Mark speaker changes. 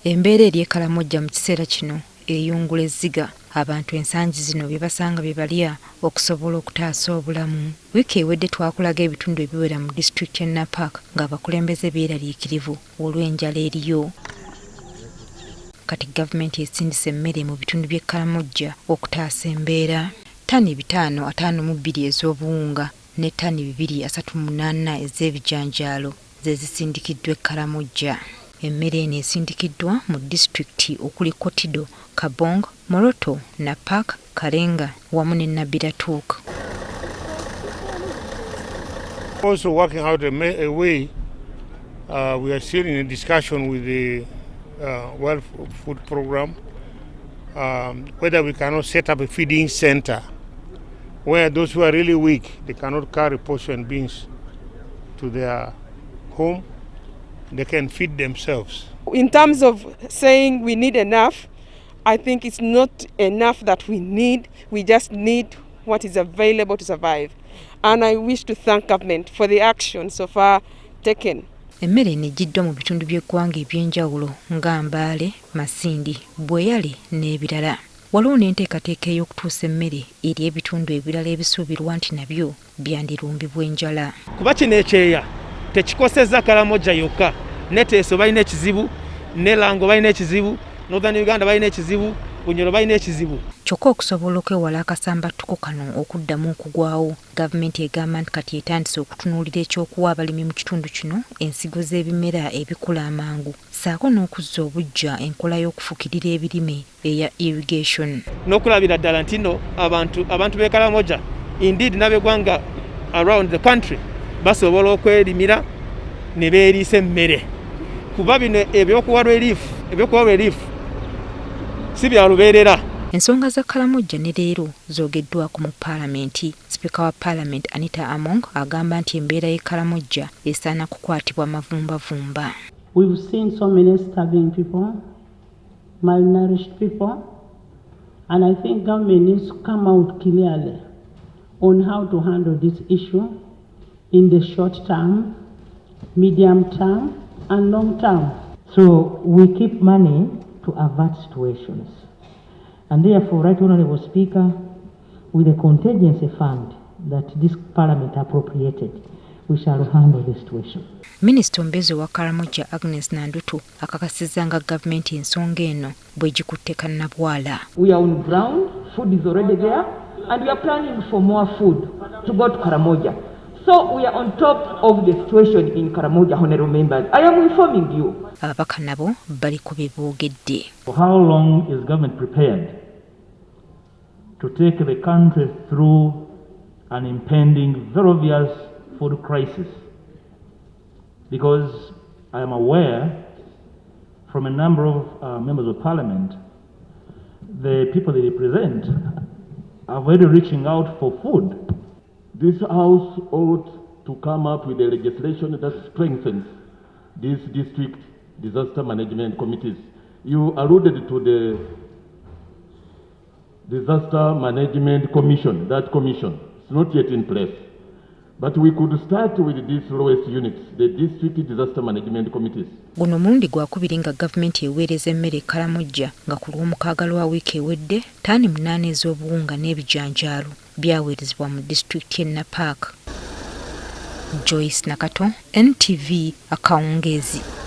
Speaker 1: Embeera eri e Karamoja mu kiseera kino eyungula ezziga abantu ensangi zino bye basanga bye balya okusobola okutaasa obulamu. Wiiki ewedde twakulaga ebitundu ebiwera mu disitulikiti ya Napak ng'abakulembeze beeraliikirivu olw'enjala eriyo. Kati gavumenti esindise emmere mu bitundu by'e Karamoja okutaasa embeera. Ttani 552 ez'obuwunga ne ttani 238 ez'ebijanjaalo ze zisindikiddwa e Karamoja. Emmere eno esindikiddwa mu disitulikiti okuli Kotido, Kabong, Moroto, Napak, Karenga wamu ne Nabiratuuka.
Speaker 2: Also working out a way, we are still in a discussion with the World Food Program, whether we cannot set up a feeding center where those who are really weak, they cannot carry portion beans to their home, they can feed themselves.
Speaker 3: In terms of saying we need enough, I think it's not enough that we need, we just need what is available to survive. And I wish to thank government for the action so far taken.
Speaker 1: Emmere enegiddwa mu bitundu by'eggwanga eby'enjawulo nga Mbale, Masindi, Bweyale n'ebirala. Waliwo n'enteekateeka ey'okutuusa emmere eri ebitundu ebirala ebisuubirwa nti nabyo byandirumbibwa enjala.
Speaker 4: Kuba kino ekyeya tekikosezza Karamoja yokka, ne Teso balina ekizibu, ne Lango balina ekizibu, Northern Uganda balina ekizibu, Bunyoro balina ekizibu.
Speaker 1: Kyokka okusobola okwewala akasambattuko kano okuddamu okugwawo, gavumenti egamba nti kati etandise okutunuulira ekyokuwa abalimi mu kitundu kino ensigo z'ebimera ebikula amangu, ssaako n'okuzza obuggya enkola y'okufukirira ebirime eya irrigation.
Speaker 4: N'okulabira ddala nti nno abantu b'e Karamoja, indeed n'ab'eggwanga around the country basobola okwerimira ne beeriisa emmere. Kuba bino ebyokuwa relief si bya lubeerera.
Speaker 1: Ensonga za Karamoja ne leero zoogeddwako mu Paalamenti. Sipiika wa Paalamenti Anita Among agamba nti embeera y'e Karamoja esaana kukwatibwa mavumbavumba.
Speaker 5: We've seen so many starving people, malnourished people, and I think government needs to come out clearly on how to handle this issue in the short term, medium term, and long term.
Speaker 6: So we keep money to avert situations. And therefore, Right Honourable Speaker, with a contingency fund that this Parliament appropriated, we shall handle the situation.
Speaker 1: Minisita omubeezi wa Karamoja Agnes Nandutu akakasizza nga gavumenti ensonga eno bw'egikutte kannabwala.
Speaker 7: We are on ground, food is already there, and we are planning for more food to go to Karamoja. So we are on top of the situation in Karamoja, honourable members. I am informing you.
Speaker 1: Ababaka nabo bali ku biboogedde.
Speaker 8: How long is government prepared to take the country through an impending, very obvious food crisis? Because I am aware from a number of members of parliament, the people they represent are already reaching out for food.
Speaker 9: This House ought to come up with a legislation that strengthens these district disaster management committees. You alluded to the Disaster Management Commission. That commission is not yet in place. But we could start with these lowest units, the district disaster management committees.
Speaker 1: Guno mulundi gwakubiri nga gavumenti eweereza emmere e Karamoja nga ku lw'omukaaga lwa wiiki ewedde ttaani 8 ez'obuwunga n'ebijanjaalo byaweerezebwa mu disitulikiti y'e Napak. Joyce Nakato, NTV, Akawungeezi.